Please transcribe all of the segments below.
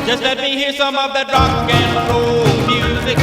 Just let me hear some of that rock and roll music,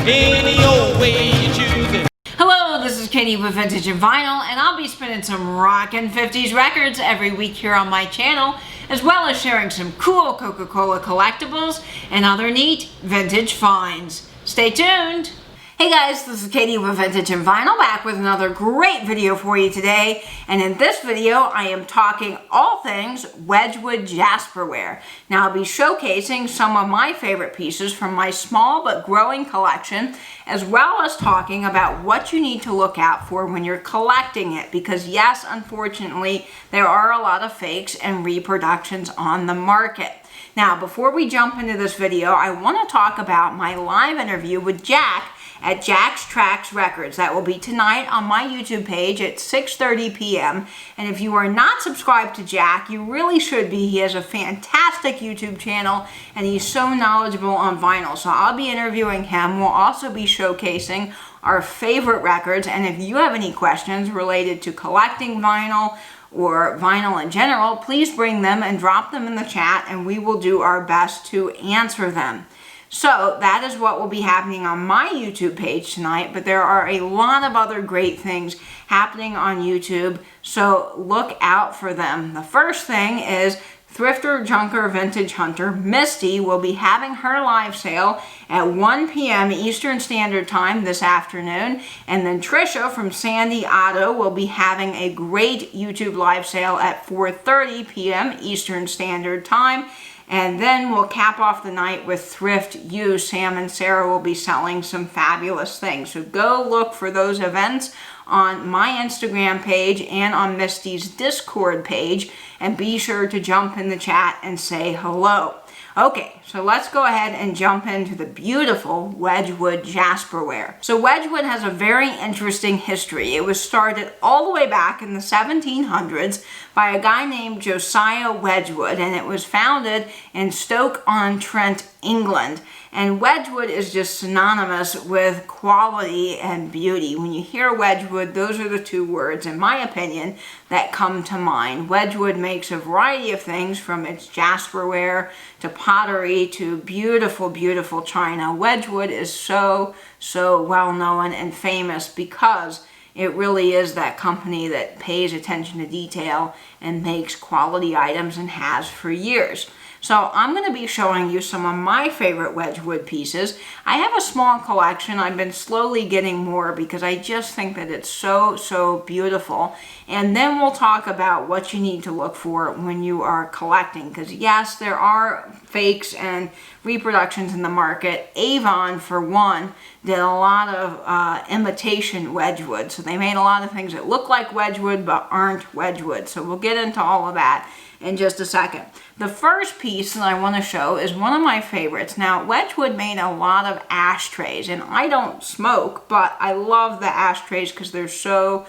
any old way you choose it. Hello, this is Katie with Vintage and Vinyl, and I'll be spinning some rockin' 50s records every week here on my channel, as well as sharing some cool Coca-Cola collectibles and other neat vintage finds. Stay tuned! Hey guys, this is Katie with Vintage and Vinyl, back with another great video for you today. And in this video, I am talking all things Wedgwood Jasperware. Now I'll be showcasing some of my favorite pieces from my small but growing collection, as well as talking about what you need to look out for when you're collecting it. Because yes, unfortunately, there are a lot of fakes and reproductions on the market. Now, before we jump into this video, I want to talk about my live interview with Jack at Jack's Tracks Records. That will be tonight on my YouTube page at 6:30 p.m. And if you are not subscribed to Jack, you really should be. He has a fantastic YouTube channel and he's so knowledgeable on vinyl. So I'll be interviewing him. We'll also be showcasing our favorite records. And if you have any questions related to collecting vinyl or vinyl in general, please bring them and drop them in the chat and we will do our best to answer them. So that is what will be happening on my YouTube page tonight, but there are a lot of other great things happening on YouTube, so look out for them. The first thing is Thrifter, Junker, Vintage Hunter, Misty, will be having her live sale at 1 p.m. Eastern Standard Time this afternoon. And then Trisha from Sandy Auto will be having a great YouTube live sale at 4:30 p.m. Eastern Standard Time. And then we'll cap off the night with Thrift You. Sam and Sarah will be selling some fabulous things. So go look for those events on my Instagram page and on Misty's Discord page. And be sure to jump in the chat and say hello. Okay, so let's go ahead and jump into the beautiful Wedgwood Jasperware. So Wedgwood has a very interesting history. It was started all the way back in the 1700s by a guy named Josiah Wedgwood, and it was founded in Stoke-on-Trent, England. And Wedgwood is just synonymous with quality and beauty. When you hear Wedgwood, those are the two words, in my opinion, that come to mind. Wedgwood makes a variety of things, from its jasperware to pottery to beautiful, beautiful china. Wedgwood is so well known and famous because it really is that company that pays attention to detail and makes quality items and has for years. So I'm going to be showing you some of my favorite Wedgwood pieces. I have a small collection. I've been slowly getting more because I just think that it's so beautiful. And then we'll talk about what you need to look for when you are collecting. Because yes, there are fakes and reproductions in the market. Avon, for one, did a lot of imitation Wedgwood. So they made a lot of things that look like Wedgwood but aren't Wedgwood. So we'll get into all of that in just a second. The first piece that I want to show is one of my favorites. Now, Wedgwood made a lot of ashtrays, and I don't smoke, but I love the ashtrays because they're so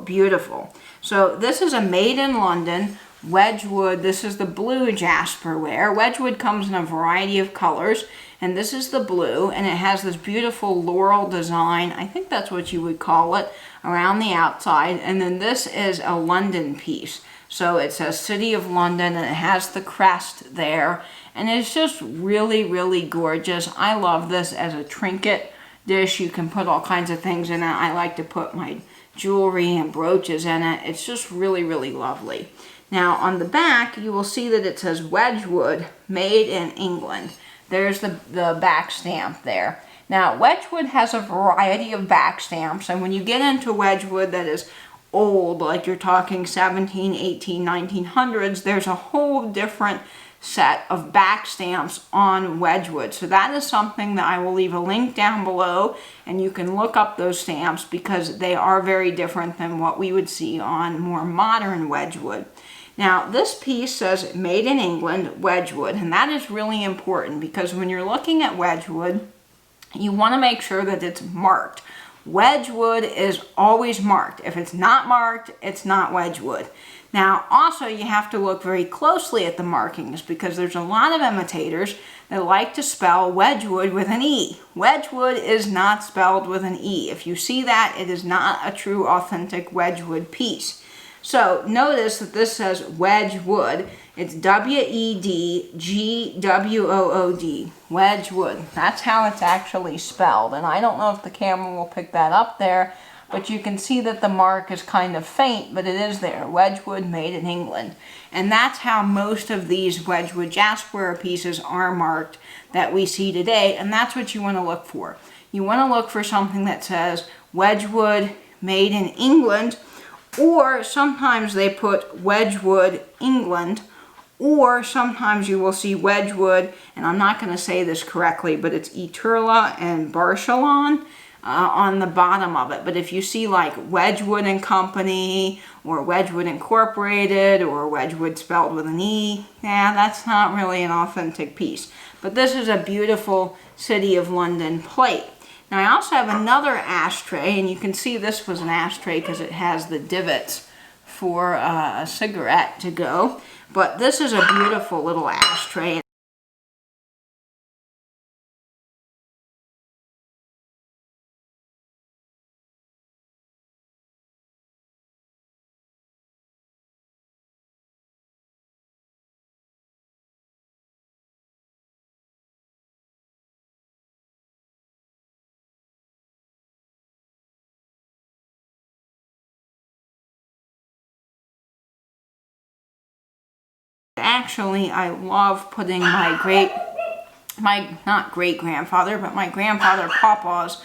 beautiful. So this is a made in London Wedgwood. This is the blue Jasperware. Wedgwood comes in a variety of colors, and this is the blue, and it has this beautiful laurel design, I think that's what you would call it, around the outside. And then this is a London piece. So it says City of London, and it has the crest there. And it's just really gorgeous. I love this as a trinket dish. You can put all kinds of things in it. I like to put my jewelry and brooches in it. It's just really lovely. Now on the back, you will see that it says Wedgwood, made in England. There's the back stamp there. Now Wedgwood has a variety of back stamps, and when you get into Wedgwood that is old, like you're talking 17, 18, 1900s, there's a whole different set of back stamps on Wedgwood. So that is something that I will leave a link down below, and you can look up those stamps because they are very different than what we would see on more modern Wedgwood. Now this piece says made in England, Wedgwood, and that is really important because when you're looking at Wedgwood, you want to make sure that it's marked. Wedgwood is always marked. If it's not marked, it's not Wedgwood. Now, also, you have to look very closely at the markings because there's a lot of imitators that like to spell Wedgwood with an E. Wedgwood is not spelled with an E. If you see that, it is not a true, authentic Wedgwood piece. So notice that this says Wedgwood. It's W-E-D-G-W-O-O-D. Wedgwood. That's how it's actually spelled. And I don't know if the camera will pick that up there, but you can see that the mark is kind of faint, but it is there. Wedgwood, made in England. And that's how most of these Wedgwood Jasperware pieces are marked that we see today, and that's what you want to look for. You want to look for something that says Wedgwood, made in England, or sometimes they put Wedgwood, England, or sometimes you will see Wedgwood, and I'm not going to say this correctly, but it's Eterla and Barcelon on the bottom of it. But if you see like Wedgwood and Company, or Wedgwood Incorporated, or Wedgwood spelled with an E, yeah, that's not really an authentic piece. But this is a beautiful City of London plate. Now I also have another ashtray, and you can see this was an ashtray because it has the divots for a cigarette to go. But this is a beautiful little ashtray. Actually, I love putting my not great grandfather, but my grandfather Papa's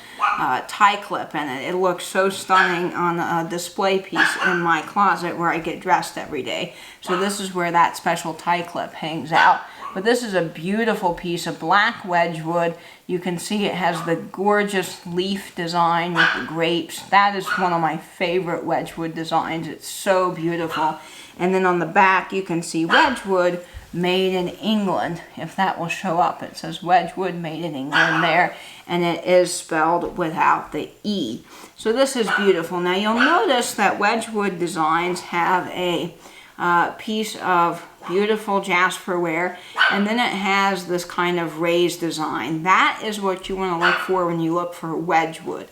tie clip in it. It looks so stunning on a display piece in my closet where I get dressed every day. So this is where that special tie clip hangs out. But this is a beautiful piece of black Wedgwood. You can see it has the gorgeous leaf design with the grapes. That is one of my favorite Wedgwood designs. It's so beautiful. And then on the back you can see Wedgwood, made in England. If that will show up, it says Wedgwood, made in England there, and it is spelled without the E. So this is beautiful. Now you'll notice that Wedgwood designs have a piece of beautiful Jasperware, and then it has this kind of raised design. That is what you want to look for when you look for Wedgwood.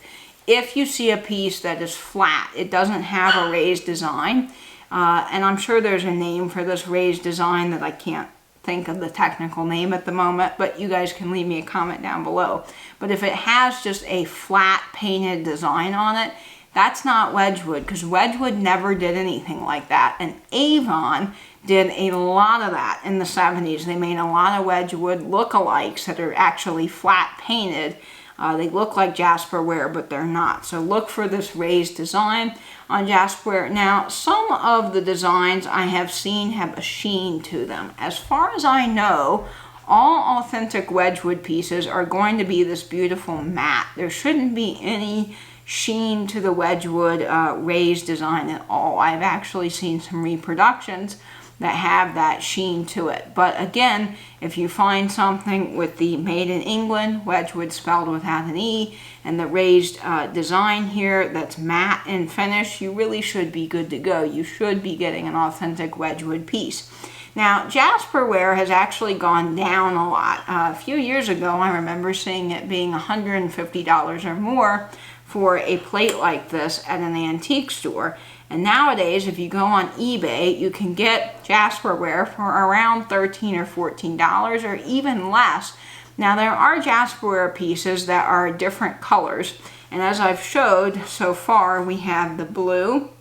If you see a piece that is flat, it doesn't have a raised design, and I'm sure there's a name for this raised design that I can't think of the technical name at the moment, but you guys can leave me a comment down below. But if it has just a flat painted design on it, that's not Wedgwood, because Wedgwood never did anything like that. And Avon did a lot of that in the 70s. They made a lot of Wedgwood lookalikes that are actually flat painted. They look like Jasperware, but they're not. So look for this raised design on Jasperware. Now, some of the designs I have seen have a sheen to them. As far as I know, all authentic Wedgwood pieces are going to be this beautiful matte. There shouldn't be any sheen to the Wedgwood raised design at all. I've actually seen some reproductions that have that sheen to it. But again, if you find something with the made in England, Wedgwood spelled without an E, and the raised design here that's matte in finish, you really should be good to go. You should be getting an authentic Wedgwood piece. Now, Jasperware has actually gone down a lot. A few years ago, I remember seeing it being $150 or more for a plate like this at an antique store. And nowadays, if you go on eBay, you can get Jasperware for around $13 or $14 or even less. Now, there are Jasperware pieces that are different colors. And as I've showed so far, we have the blue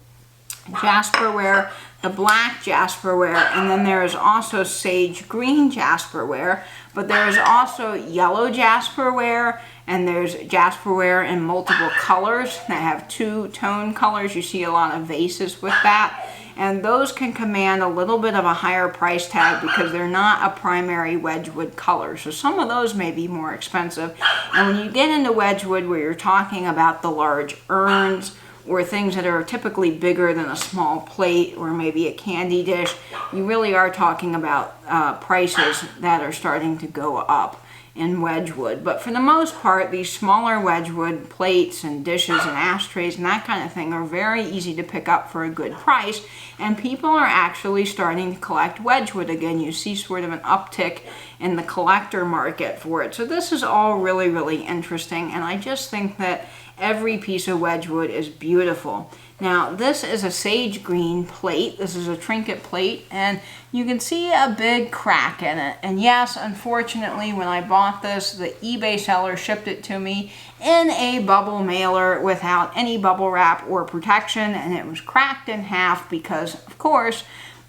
Jasperware, the black Jasperware, and then there is also sage green Jasperware. But there is also yellow Jasperware, and there's Jasperware in multiple colors that have two-tone colors. You see a lot of vases with that. And those can command a little bit of a higher price tag because they're not a primary Wedgwood color. So some of those may be more expensive. And when you get into Wedgwood where you're talking about the large urns or things that are typically bigger than a small plate or maybe a candy dish, you really are talking about prices that are starting to go up in Wedgwood. But for the most part, these smaller Wedgwood plates and dishes and ashtrays and that kind of thing are very easy to pick up for a good price, and people are actually starting to collect Wedgwood again. You see sort of an uptick in the collector market for it. So this is all really, really interesting, and I just think that every piece of Wedgwood is beautiful. Now this is a sage green plate. This is a trinket plate, and you can see a big crack in it. And yes, unfortunately, when I bought this, the eBay seller shipped it to me in a bubble mailer without any bubble wrap or protection, and it was cracked in half because, of course,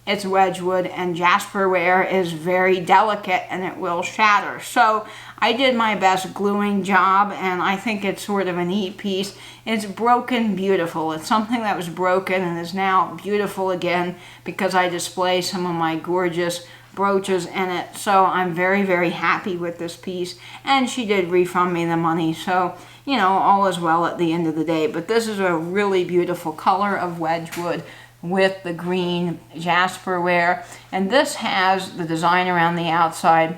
it's Wedgwood and Jasperware is very delicate and it will shatter. So I did my best gluing job, and I think it's sort of a neat piece. It's broken beautiful. It's something that was broken and is now beautiful again because I display some of my gorgeous brooches in it. So I'm very, very happy with this piece, and she did refund me the money. So, you know, all is well at the end of the day. But this is a really beautiful color of Wedgwood with the green Jasperware, and this has the design around the outside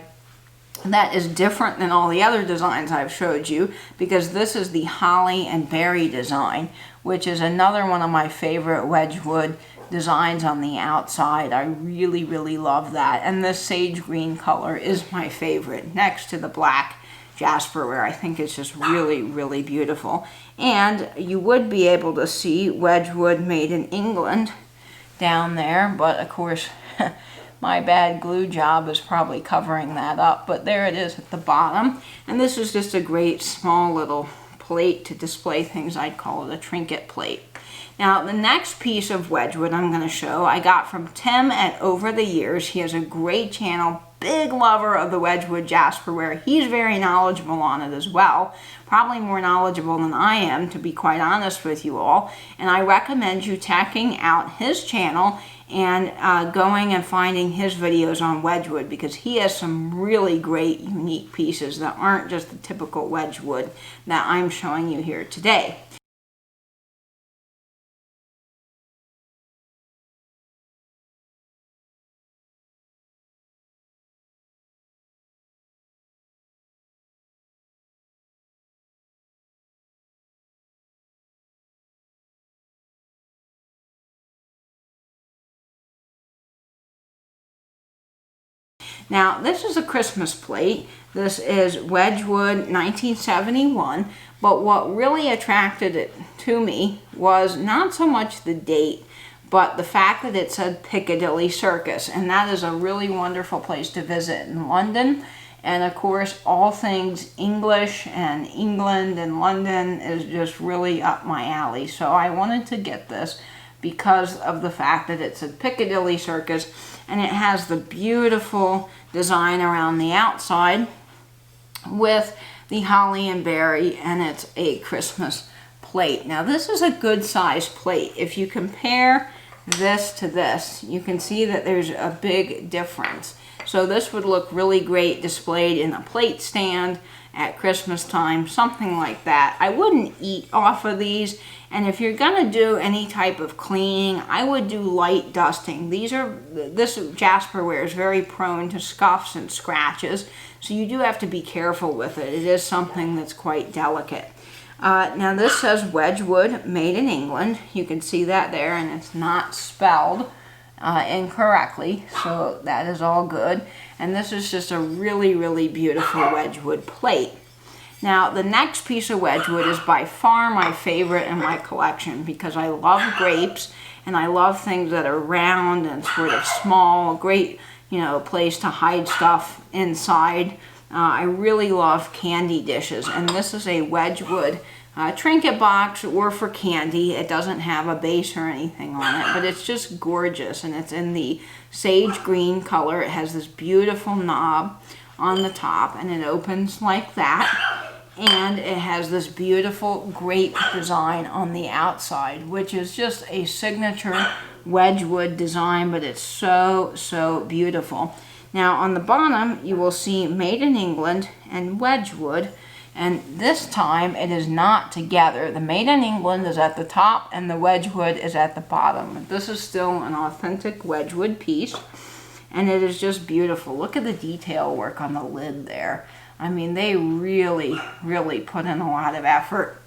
that is different than all the other designs I've showed you, because this is the holly and berry design, which is another one of my favorite Wedgwood designs on the outside. I really, really love that, and this sage green color is my favorite next to the black Jasperware. I think it's just really, really beautiful. And you would be able to see Wedgwood made in England down there, but of course my bad glue job is probably covering that up, but there it is at the bottom. And this is just a great small little plate to display things. I'd call it a trinket plate. Now the next piece of Wedgwood I'm going to show I got from Tim at Over the Years. He has a great channel, big lover of the Wedgwood Jasperware. He's very knowledgeable on it as well, probably more knowledgeable than I am, to be quite honest with you all. And I recommend you checking out his channel and going and finding his videos on Wedgwood, because he has some really great unique pieces that aren't just the typical Wedgwood that I'm showing you here today. Now, this is a Christmas plate. This is Wedgwood 1971, but what really attracted it to me was not so much the date, but the fact that it said Piccadilly Circus, and that is a really wonderful place to visit in London. And of course, all things English and England and London is just really up my alley. So I wanted to get this because of the fact that it's a Piccadilly Circus, and it has the beautiful design around the outside with the holly and berry, and it's a Christmas plate. Now this is a good size plate. If you compare this to this, you can see that there's a big difference. So this would look really great displayed in a plate stand at Christmas time, something like that. I wouldn't eat off of these, and if you're gonna do any type of cleaning, I would do light dusting. This Jasperware is very prone to scuffs and scratches, so you do have to be careful with it. It is something that's quite delicate. Now this says Wedgwood made in England. You can see that there, and it's not spelled incorrectly, so that is all good. And this is just a really, really beautiful Wedgwood plate. Now the next piece of Wedgwood is by far my favorite in my collection, because I love grapes and I love things that are round and sort of small. Great, you know, place to hide stuff inside. I really love candy dishes, and this is a Wedgwood trinket box or for candy. It doesn't have a base or anything on it, but it's just gorgeous, and it's in the sage green color. It has this beautiful knob on the top, and it opens like that, and it has this beautiful grape design on the outside, which is just a signature Wedgwood design, but it's so, so beautiful. Now on the bottom you will see Made in England and Wedgwood, and this time it is not together. The Made in England is at the top and the Wedgwood is at the bottom. This is still an authentic Wedgwood piece, and it is just beautiful. Look at the detail work on the lid there. I mean, they really, really put in a lot of effort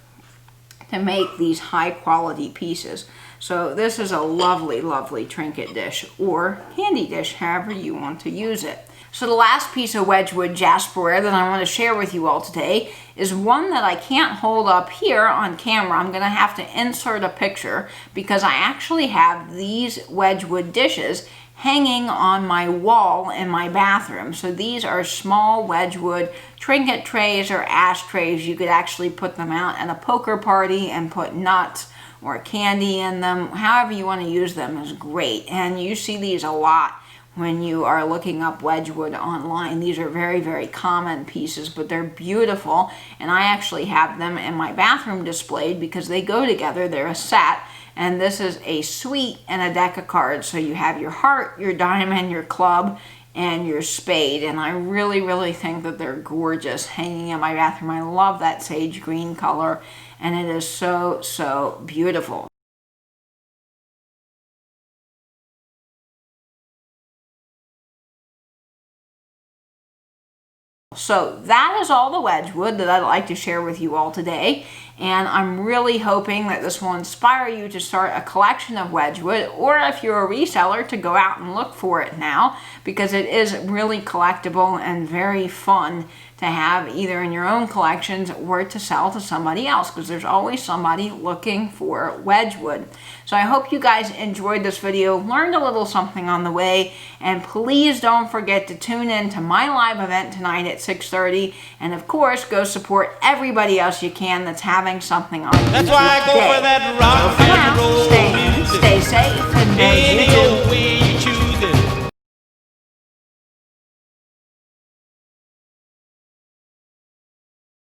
to make these high quality pieces. So this is a lovely, lovely trinket dish or candy dish, however you want to use it. So the last piece of Wedgwood Jasperware that I want to share with you all today is one that I can't hold up here on camera. I'm going to have to insert a picture because I actually have these Wedgwood dishes hanging on my wall in my bathroom. So these are small Wedgwood trinket trays or ashtrays. You could actually put them out at a poker party and put nuts or candy in them. However you want to use them is great. And you see these a lot when you are looking up Wedgwood online. These are very, very common pieces, but they're beautiful. And I actually have them in my bathroom displayed because they go together. They're a set. And this is a suite and a deck of cards. So you have your heart, your diamond, your club, and your spade. And I really, really think that they're gorgeous hanging in my bathroom. I love that sage green color. And it is so, so beautiful. So that is all the Wedgwood that I'd like to share with you all today. And I'm really hoping that this will inspire you to start a collection of Wedgwood, or if you're a reseller, to go out and look for it now, because it is really collectible and very fun to have either in your own collections or to sell to somebody else, because there's always somebody looking for Wedgwood. So I hope you guys enjoyed this video, learned a little something on the way, and please don't forget to tune in to my live event tonight at 6:30, and of course go support everybody else you can that's having something on. That's why I go for that rock and roll music. Stay safe and